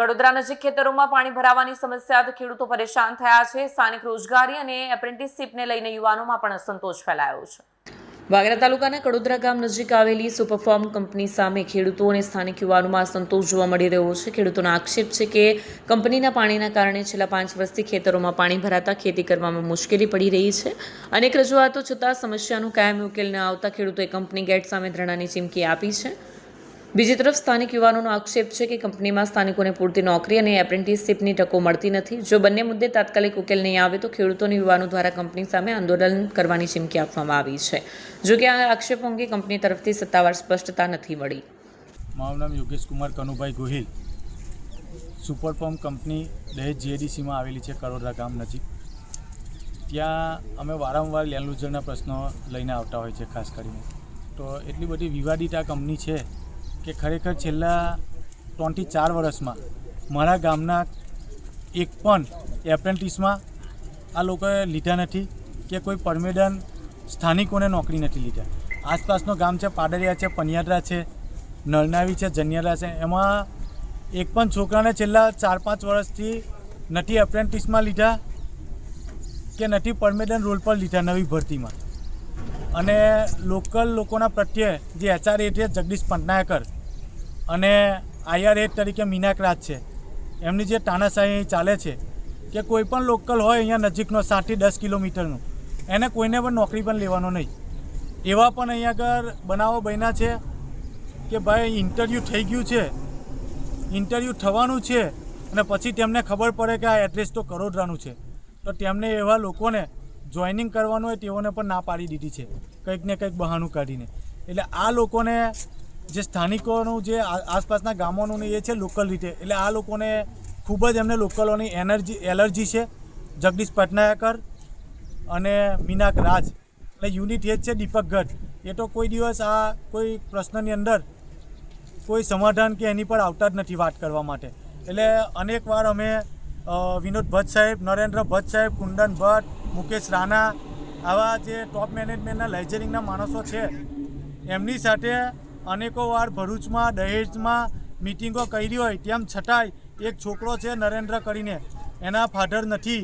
કડોદરા નજીક ખેતરોમાં પાણી ભરાવાની સમસ્યાથી ખેડૂતો પરેશાન થયા છે। સ્થાનિક રોજગારી અને એપ્રેન્ટિસશીપને લઈને યુવાનોમાં પણ અસંતોષ ફેલાયો છે। વાગરા તાલુકાના કડોદરા ગામ નજીક આવેલી સુપરફોર્મ કંપની સામે ખેડૂતો અને સ્થાનિક યુવાનોમાં અસંતોષ જોવા મળી રહ્યો છે। ખેડૂતોનો આક્ષેપ છે કે કંપનીના પાણીના કારણે છેલ્લા 5 વર્ષથી ખેતરોમાં પાણી ભરાતા ખેતી કરવામાં મુશ્કેલી પડી રહી છે। અનેક રજૂઆતો છતાં સમસ્યાનું કાયમી ઉકેલ ન આવતા ખેડૂતોએ કંપની ગેટ સામે ધરણાની ચીમકી આપી છે। બીજી તરફ સ્થાનિક યુવાનોનો આક્ષેપ છે કે કંપનીમાં સ્થાનિકોને પૂરતી નોકરી અને એપ્રેન્ટિસશીપની તકો મળતી નથી। જો બંને મુદ્દે તાત્કાલિક ઉકેલ નહીં આવે તો ખેડૂતોને યુવાનો દ્વારા કંપની સામે આંદોલન કરવાની ચીમકી આપવામાં આવી છે। જો કે આ આક્ષેપો અંગે કંપની તરફથી સત્તાવાર સ્પષ્ટતા નથી મળી। મારું નામ યોગેશ કુમાર કનુભાઈ ગોહિલ। સુપરફોર્મ કંપની દહેજ જીઆઈડીસીમાં આવેલી છે, કડોદરા ગામ નજીક। ત્યાં અમે વારંવાર લેન્ડલુઝરના પ્રશ્નો લઈને આવતા હોય છે। ખાસ કરીને તો એટલી બધી વિવાદિત આ કંપની છે કે ખરેખર છેલ્લા 3 થી 4 વર્ષમાં મારા ગામના એક પણ એપ્રેન્ટિસમાં આ લોકોએ લીધા નથી કે કોઈ પરમેનન્ટ સ્થાનિકોને નોકરી નથી લીધા। આસપાસનો ગામ છે, પાડરિયા છે, પનિયાદરા છે, નરનાવી છે, જનિયારા છે, એમાં એક પણ છોકરાને છેલ્લા 4-5 વર્ષથી નથી એપ્રેન્ટિસમાં લીધા કે નથી પરમેનન્ટ રોલ પર લીધા નવી ભરતીમાં। અને લોકલ લોકોના પ્રત્યે જે HR હેડ છે જગદીશ પટનાયકર અને IR હેડ તરીકે મીનાક રાજ છે, એમની જે તાનાશાહી ચાલે છે કે કોઈ પણ લોકલ હોય અહીંયા નજીકનો 7 થી 10 કિલોમીટરનું, એને કોઈને પણ નોકરી પણ લેવાનો નહીં। એવા પણ અહીંયા આગળ બનાવો બન્યા છે કે ભાઈ ઇન્ટરવ્યૂ થઈ ગયું છે, ઇન્ટરવ્યૂ થવાનું છે અને પછી તેમને ખબર પડે કે આ એડ્રેસ તો કડોદરાનું છે, તો તેમને એવા લોકોને જોઈનિંગ કરવાનું હોય તેઓને પણ ના પાડી દીધી છે, કંઈક ને કંઈક બહાનું કાઢીને। એટલે આ લોકોને જે સ્થાનિકોનું જે આસપાસના ગામોનું ને એ છે લોકલ રીતે, એટલે આ લોકોને ખૂબ જ એમને લોકલોની એલર્જી છે। જગદીશ પટનાયકર અને મીનાક રાજ એટલે યુનિટ હેડ છે દીપક ગઢ, એ તો કોઈ દિવસ આ કોઈ પ્રશ્નની અંદર કોઈ સમાધાન કે એની પર આવતા જ નથી વાત કરવા માટે। એટલે અનેક વાર અમે વિનોદ ભટ્ટ સાહેબ, નરેન્દ્ર ભટ્ટ સાહેબ, કુંદન ભટ્ટ, મુકેશ રાણા, આવા જે ટોપ મેનેજમેન્ટના લેજરિંગના માણસો છે એમની સાથે અનેકો વાર ભરૂચમાં, દહેજમાં મિટિંગો કરી હોય, તેમ છતાંય એક છોકરો છે નરેન્દ્ર કરીને, એના ફાધર નથી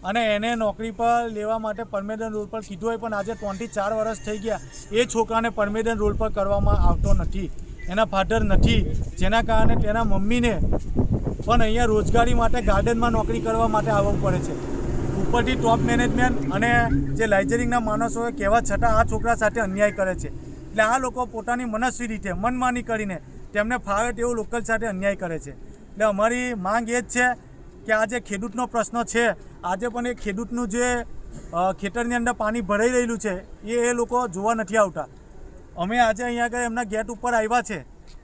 અને એને નોકરી પર લેવા માટે પરમેનન્ટ રોલ પર કીધું હોય, પણ આજે 3 થી 4 વર્ષ થઈ ગયા એ છોકરાને પરમેનન્ટ રોલ પર કરવામાં આવતો નથી, એના ફાધર નથી, જેના કારણે તેના મમ્મીને પણ અહીંયા રોજગારી માટે ગાર્ડનમાં નોકરી કરવા માટે આવવું પડે છે। ઉપરથી ટોપ મેનેજમેન્ટ અને જે લાઇઝરિંગના માણસોએ કહેવા છતાં આ છોકરા સાથે અન્યાય કરે છે। એટલે આ લોકો પોતાની મનસ્વી રીતે મનમાની કરીને તેમને ફાવે તેવું લોકલ સાથે અન્યાય કરે છે। એટલે અમારી માંગ એ જ છે કે આ જે ખેડૂતનો પ્રશ્ન છે, આજે પણ એ ખેડૂતનું જે ખેતરની અંદર પાણી ભરાઈ રહેલું છે એ લોકો જોવા નથી આવતા। અમે આજે અહીંયા આગળ એમના ગેટ ઉપર આવ્યા છે,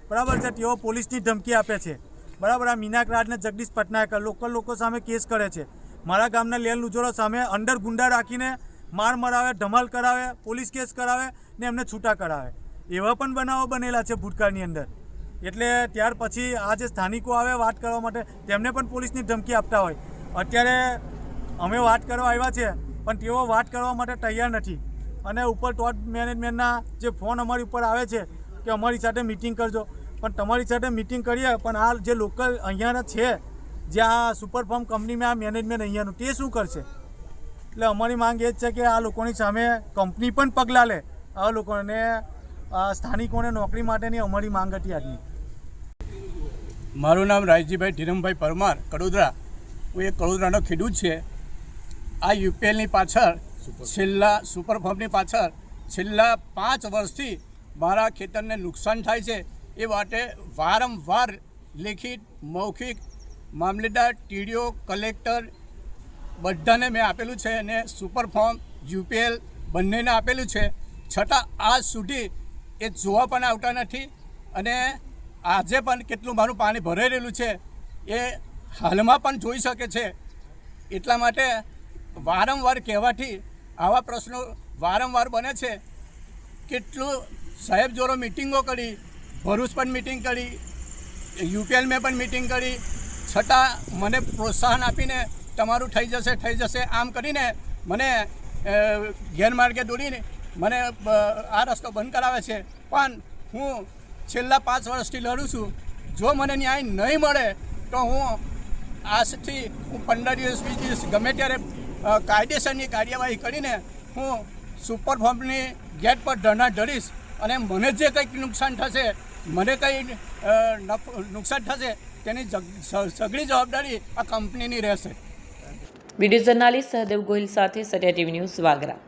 બરાબર છે, તેઓ પોલીસની ધમકી આપે છે, બરાબર। આ મીનાક રાજને જગદીશ પટનાયકર લોકલ લોકો સામે કેસ કરે છે, મારા ગામના લેન્ડ લુઝરો સામે અંડર ગુંડા રાખીને માર મરાવે, ધમાલ કરાવે, પોલીસ કેસ કરાવે ને એમને છૂટા કરાવે। એવા પણ બનાવો બનેલા છે ભૂતકાળની અંદર। એટલે ત્યાર પછી આ જે સ્થાનિકો આવે વાત કરવા માટે, તેમને પણ પોલીસની ધમકી આપતા હોય। અત્યારે અમે વાત કરવા આવ્યા છે પણ તેઓ વાત કરવા માટે તૈયાર નથી અને ઉપર ટોપ મેનેજમેન્ટના જે ફોન અમારી ઉપર આવે છે કે અમારી સાથે મિટિંગ કરજો, પણ તમારી સાથે મિટિંગ કરીએ પણ આ જે લોકલ અહીંયાના છે, જે આ સુપરફોર્મ કંપનીમાં આ મેનેજમેન્ટ અહીંયાનું, તે શું કરશે? એટલે અમારી માંગ એ જ છે કે આ લોકોની સામે કંપની પણ પગલાં લે, આ લોકોને સ્થાનિકોને નોકરી માટેની અમારી માંગ હતી આજની। મારું નામ રાયજીભાઈ ધીરમભાઈ પરમાર, કડોદરા। હું એક કડોદરાનો ખેડૂત છે। આ યુપીએલની પાછળ સુપરફોર્મની પાછળ છેલ્લા 5 વર્ષથી મારા ખેતરને નુકસાન થાય છે એ માટે વારંવાર લેખિત, મૌખિક મામલેદાર, TDO, કલેક્ટર બધાને મેં આપેલું છે અને સુપરફોર્મ, યુપીએલ બંનેને આપેલું છે, છતાં આજ સુધી એ જોવા પણ આવતા નથી। અને આજે પણ કેટલું મારું પાણી ભરાઈ રહેલું છે એ હાલમાં પણ જોઈ શકે છે। એટલા માટે વારંવાર કહેવાથી આવા પ્રશ્નો વારંવાર બને છે। કેટલું સાહેબ જોડે મિટિંગો કરી, ભરૂચ પણ મિટિંગ કરી, યુપીએલ મેં પણ મિટિંગ કરી, છતાં મને પ્રોત્સાહન આપીને તમારું થઈ જશે આમ કરીને મને ગેરમાર્ગે દોડીને મને આ રસ્તો બંધ કરાવે છે। પણ હું છેલ્લા 5 વર્ષથી લડું છું, જો મને ન્યાય નહીં મળે તો હું આજથી 15 દિવસ 20 દિવસ ગમે ત્યારે કાયદેસરની કાર્યવાહી કરીને હું સુપર ફાર્મની ગેટ પર ધરણા ધરીશ અને મને જે કંઈક નુકસાન થશે, મને કંઈ નુકસાન થશે તેની સઘળી જવાબદારી આ કંપનીની રહેશે. વિડીયો જર્નાલિસ્ટ સહદેવ ગોહિલ સાથે સત્યા ટીવી ન્યૂઝ વાગરા.